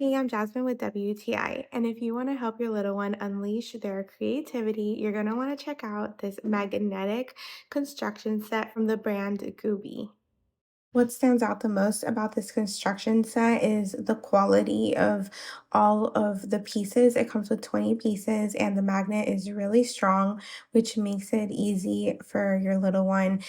Hey, I'm Jasmine with WTI, and if you want to help your little one unleash their creativity, you're going to want to check out this magnetic construction set from the brand Goobi. What stands out the most about this construction set is the quality of all of the pieces. It comes with 20 pieces, and the magnet is really strong, which makes it easy for your little one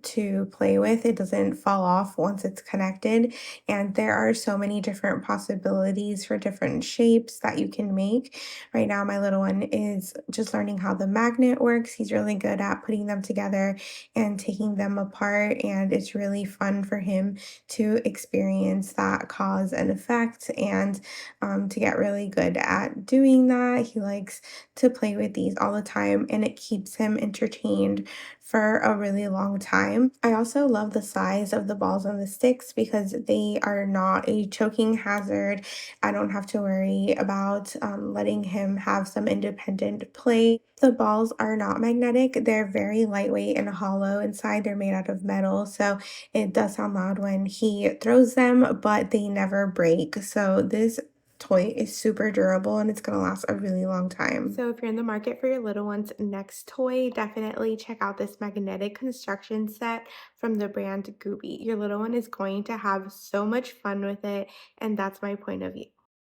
to play with. It doesn't fall off once it's connected, and there are so many different possibilities for different shapes that you can make. Right now, my little one is just learning how the magnet works. He's really good at putting them together and taking them apart. And it's really fun for him to experience that cause and effect and to get really good at doing that. He likes to play with these all the time and it keeps him entertained for a really long time. I also love the size of the balls and the sticks because they are not a choking hazard. I don't have to worry about letting him have some independent play. The balls are not magnetic. They're very lightweight and hollow inside. They're made out of metal, so it does sound loud when he throws them, but they never break. So this toy is super durable and it's going to last a really long time. So if you're in the market for your little one's next toy, definitely check out this magnetic construction set from the brand Goobi. Your little one is going to have so much fun with it, and that's my point of view.